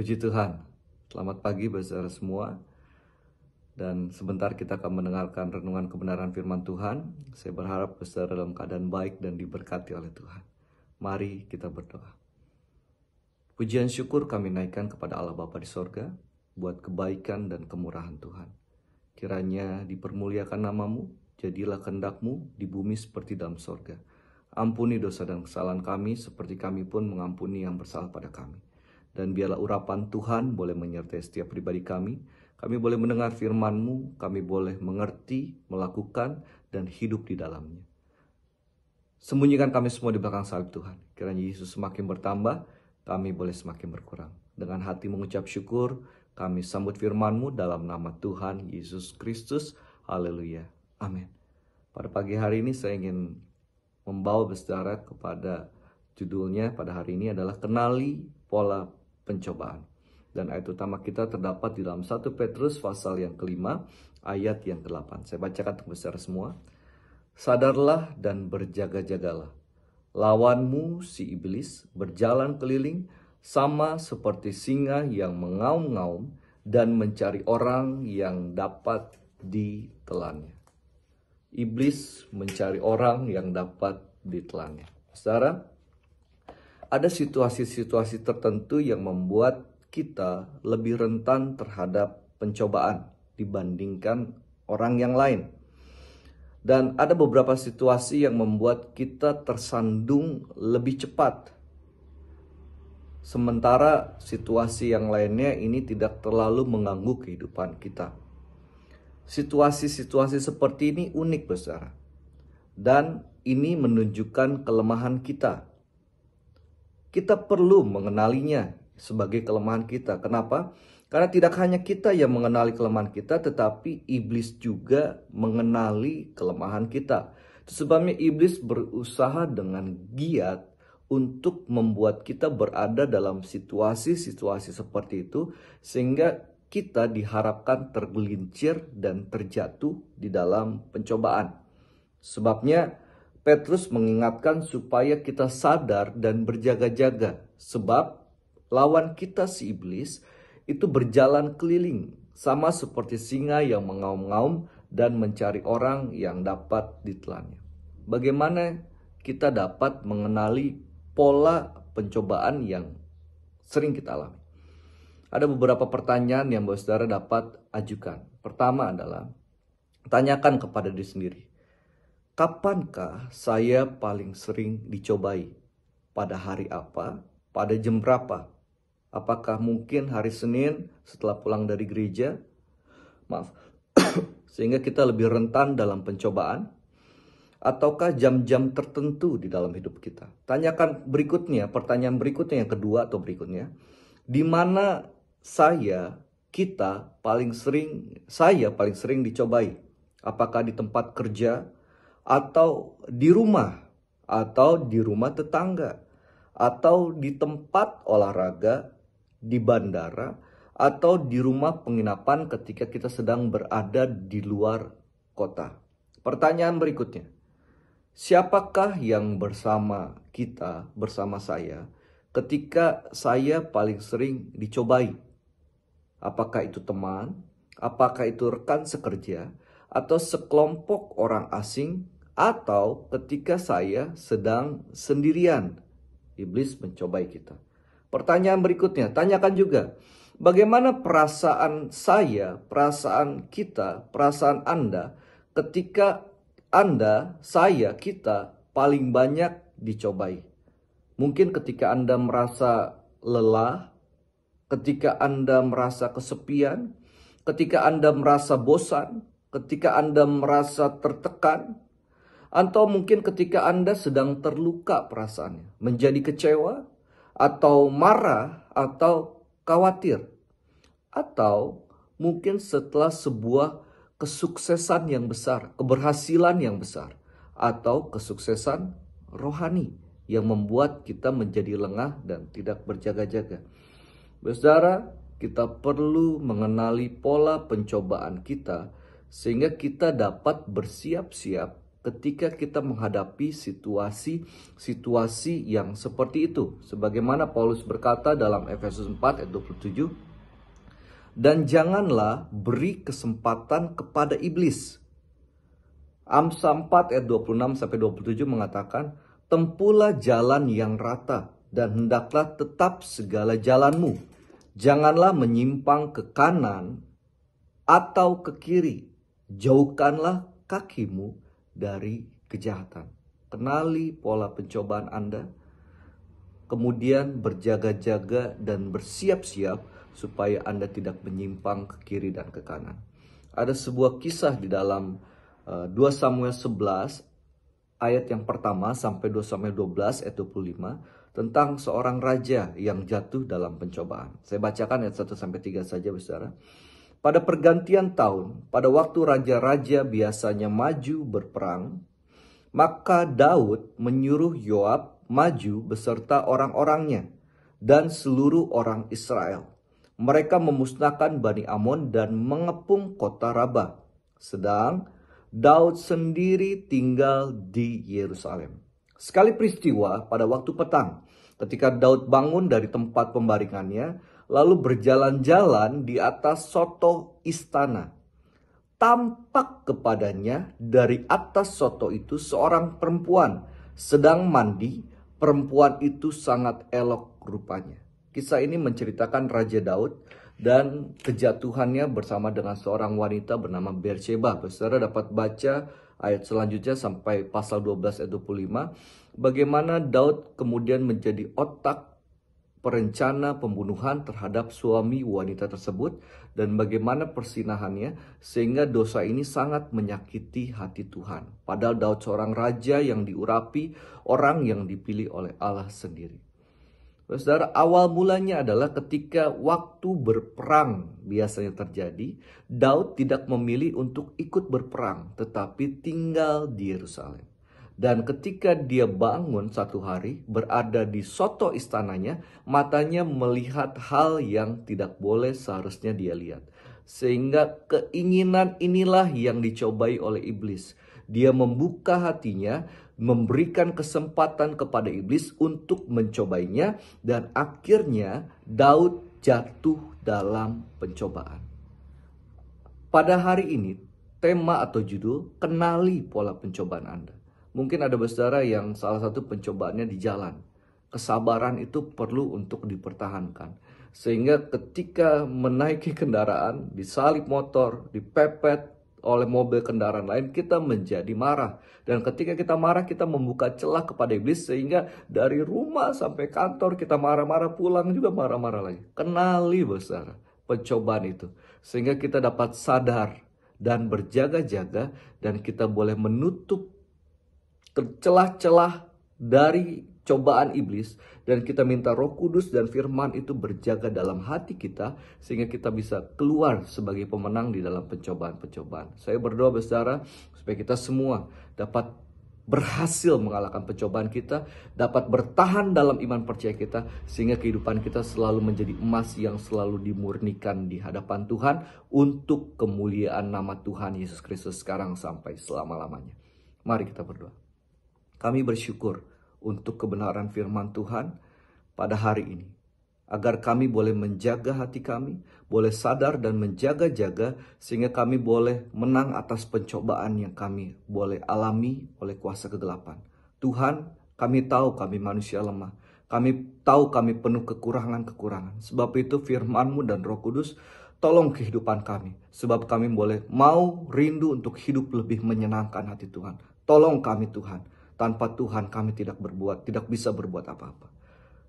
Puji Tuhan. Selamat pagi saudara semua. Dan sebentar kita akan mendengarkan renungan kebenaran firman Tuhan. Saya berharap saudara dalam keadaan baik dan diberkati oleh Tuhan. Mari kita berdoa. Pujian syukur kami naikkan kepada Allah Bapa di sorga buat kebaikan dan kemurahan Tuhan. Kiranya dipermuliakan namamu, jadilah kehendak-Mu di bumi seperti dalam sorga. Ampuni dosa dan kesalahan kami seperti kami pun mengampuni yang bersalah pada kami. Dan biarlah urapan Tuhan boleh menyertai setiap pribadi kami. Kami boleh mendengar firman-Mu, kami boleh mengerti, melakukan, dan hidup di dalamnya. Sembunyikan kami semua di belakang salib Tuhan. Kiranya Yesus semakin bertambah, kami boleh semakin berkurang. Dengan hati mengucap syukur, kami sambut firman-Mu dalam nama Tuhan Yesus Kristus. Haleluya. Amin. Pada pagi hari ini saya ingin membawa saudara kepada judulnya pada hari ini adalah kenali pola pencobaan. Dan ayat utama kita terdapat di dalam 1 Petrus pasal yang kelima, ayat yang ke-8. Saya bacakan untuk saudara semua. Sadarlah dan berjaga-jagalah. Lawanmu si iblis berjalan keliling sama seperti singa yang mengaum-ngaum dan mencari orang yang dapat ditelannya. Iblis mencari orang yang dapat ditelannya. Saudara, ada situasi-situasi tertentu yang membuat kita lebih rentan terhadap pencobaan dibandingkan orang yang lain. Dan ada beberapa situasi yang membuat kita tersandung lebih cepat. Sementara situasi yang lainnya ini tidak terlalu mengganggu kehidupan kita. Situasi-situasi seperti ini unik, saudara. Dan ini menunjukkan kelemahan kita. Kita perlu mengenalinya sebagai kelemahan kita. Kenapa? Karena tidak hanya kita yang mengenali kelemahan kita, tetapi iblis juga mengenali kelemahan kita. Itu sebabnya iblis berusaha dengan giat untuk membuat kita berada dalam situasi-situasi seperti itu, sehingga kita diharapkan tergelincir dan terjatuh di dalam pencobaan. Sebabnya Petrus mengingatkan supaya kita sadar dan berjaga-jaga. Sebab lawan kita si iblis itu berjalan keliling. Sama seperti singa yang mengaum-ngaum dan mencari orang yang dapat ditelannya. Bagaimana kita dapat mengenali pola pencobaan yang sering kita alami? Ada beberapa pertanyaan yang saudara dapat ajukan. Pertama adalah, tanyakan kepada diri sendiri. Kapankah saya paling sering dicobai? Pada hari apa? Pada jam berapa? Apakah mungkin hari Senin setelah pulang dari gereja? Sehingga kita lebih rentan dalam pencobaan? Ataukah jam-jam tertentu di dalam hidup kita? Tanyakan berikutnya, pertanyaan berikutnya yang kedua atau berikutnya. Di mana saya paling sering dicobai? Apakah di tempat kerja? Atau di rumah, atau di rumah tetangga, atau di tempat olahraga, di bandara, atau di rumah penginapan ketika kita sedang berada di luar kota. Pertanyaan berikutnya, siapakah yang bersama saya, ketika saya paling sering dicobai? Apakah itu teman, apakah itu rekan sekerja, atau sekelompok orang asing, atau ketika saya sedang sendirian? Iblis mencobai kita. Pertanyaan berikutnya, tanyakan juga, bagaimana perasaan saya, perasaan kita, perasaan Anda ketika kita paling banyak dicobai? Mungkin ketika Anda merasa lelah, ketika Anda merasa kesepian, ketika Anda merasa bosan, ketika Anda merasa tertekan, atau mungkin ketika Anda sedang terluka perasaannya, menjadi kecewa, atau marah, atau khawatir. Atau mungkin setelah sebuah kesuksesan yang besar, keberhasilan yang besar, atau kesuksesan rohani yang membuat kita menjadi lengah dan tidak berjaga-jaga. Saudara, kita perlu mengenali pola pencobaan kita, sehingga kita dapat bersiap-siap ketika kita menghadapi situasi yang seperti itu. Sebagaimana Paulus berkata dalam Efesus 4 ayat 27, dan janganlah beri kesempatan kepada iblis. Amsal 4 ayat 26-27 mengatakan, tempuhlah jalan yang rata dan hendaklah tetap segala jalanmu. Janganlah menyimpang ke kanan atau ke kiri. Jauhkanlah kakimu dari kejahatan. Kenali pola pencobaan Anda, kemudian berjaga-jaga dan bersiap-siap supaya Anda tidak menyimpang ke kiri dan ke kanan. Ada sebuah kisah di dalam 2 Samuel 11 ayat yang pertama sampai 2 Samuel 12 ayat 25 tentang seorang raja yang jatuh dalam pencobaan. Saya bacakan ayat 1 sampai 3 saja, Saudara. Pada pergantian tahun, pada waktu raja-raja biasanya maju berperang, maka Daud menyuruh Yoab maju beserta orang-orangnya dan seluruh orang Israel. Mereka memusnahkan Bani Amon dan mengepung kota Rabah. Sedang Daud sendiri tinggal di Yerusalem. Sekali peristiwa pada waktu petang, ketika Daud bangun dari tempat pembaringannya, lalu berjalan-jalan di atas soto istana. Tampak kepadanya dari atas soto itu seorang perempuan sedang mandi. Perempuan itu sangat elok rupanya. Kisah ini menceritakan Raja Daud dan kejatuhannya bersama dengan seorang wanita bernama Bersheba. Saudara dapat baca ayat selanjutnya sampai pasal 12 ayat 25. Bagaimana Daud kemudian menjadi otak perencana pembunuhan terhadap suami wanita tersebut dan bagaimana persinahannya sehingga dosa ini sangat menyakiti hati Tuhan. Padahal Daud seorang raja yang diurapi, orang yang dipilih oleh Allah sendiri. Saudara, awal mulanya adalah ketika waktu berperang biasanya terjadi, Daud tidak memilih untuk ikut berperang tetapi tinggal di Yerusalem. Dan ketika dia bangun satu hari, berada di soto istananya, matanya melihat hal yang tidak boleh seharusnya dia lihat. Sehingga keinginan inilah yang dicobai oleh iblis. Dia membuka hatinya, memberikan kesempatan kepada iblis untuk mencobainya, dan akhirnya Daud jatuh dalam pencobaan. Pada hari ini, tema atau judul, kenali pola pencobaan Anda. Mungkin ada saudara yang salah satu pencobaannya di jalan. Kesabaran itu perlu untuk dipertahankan. Sehingga ketika menaiki kendaraan, disalip motor, dipepet oleh mobil kendaraan lain, kita menjadi marah. Dan ketika kita marah, kita membuka celah kepada iblis. Sehingga dari rumah sampai kantor kita marah-marah, pulang juga marah-marah lagi. Kenali saudara pencobaan itu. Sehingga kita dapat sadar dan berjaga-jaga. Dan kita boleh menutup celah-celah dari cobaan iblis, dan kita minta Roh Kudus dan firman itu berjaga dalam hati kita sehingga kita bisa keluar sebagai pemenang di dalam pencobaan-pencobaan. Saya berdoa saudara supaya kita semua dapat berhasil mengalahkan pencobaan kita, dapat bertahan dalam iman percaya kita sehingga kehidupan kita selalu menjadi emas yang selalu dimurnikan di hadapan Tuhan untuk kemuliaan nama Tuhan Yesus Kristus sekarang sampai selama-lamanya. Mari kita berdoa. Kami bersyukur untuk kebenaran firman Tuhan pada hari ini. Agar kami boleh menjaga hati kami, boleh sadar dan menjaga-jaga sehingga kami boleh menang atas pencobaan yang kami boleh alami oleh kuasa kegelapan. Tuhan, kami tahu kami manusia lemah. Kami tahu kami penuh kekurangan-kekurangan. Sebab itu firman-Mu dan Roh Kudus tolong kehidupan kami. Sebab kami boleh mau rindu untuk hidup lebih menyenangkan hati Tuhan. Tolong kami Tuhan. Tanpa Tuhan kami tidak bisa berbuat apa-apa.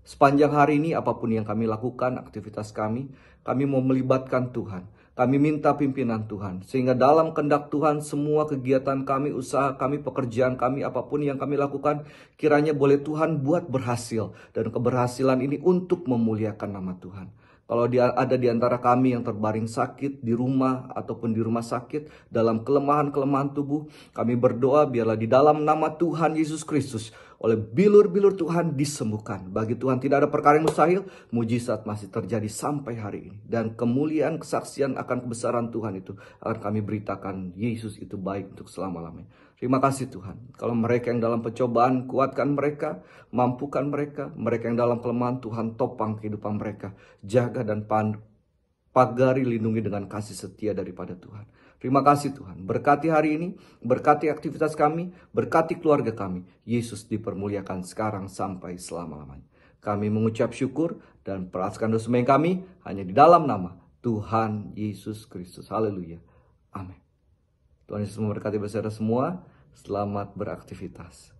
Sepanjang hari ini apapun yang kami lakukan, aktivitas kami mau melibatkan Tuhan. Kami minta pimpinan Tuhan. Sehingga dalam kehendak Tuhan semua kegiatan kami, usaha kami, pekerjaan kami, apapun yang kami lakukan, kiranya boleh Tuhan buat berhasil. Dan keberhasilan ini untuk memuliakan nama Tuhan. Kalau ada di antara kami yang terbaring sakit di rumah ataupun di rumah sakit dalam kelemahan-kelemahan tubuh, kami berdoa biarlah di dalam nama Tuhan Yesus Kristus oleh bilur-bilur Tuhan disembuhkan. Bagi Tuhan tidak ada perkara yang mustahil, mujizat masih terjadi sampai hari ini. Dan kemuliaan kesaksian akan kebesaran Tuhan itu akan kami beritakan Yesus itu baik untuk selama-lamanya. Terima kasih Tuhan. Kalau mereka yang dalam pencobaan, kuatkan mereka, mampukan mereka. Mereka yang dalam kelemahan, Tuhan topang kehidupan mereka. Jaga dan pagari, lindungi dengan kasih setia daripada Tuhan. Terima kasih Tuhan. Berkati hari ini, berkati aktivitas kami, berkati keluarga kami. Yesus dipermuliakan sekarang sampai selama-lamanya. Kami mengucap syukur dan perasaan dosa kami hanya di dalam nama Tuhan Yesus Kristus. Haleluya. Amin. Tuhan Yesus memberkati bersama semua. Selamat beraktivitas.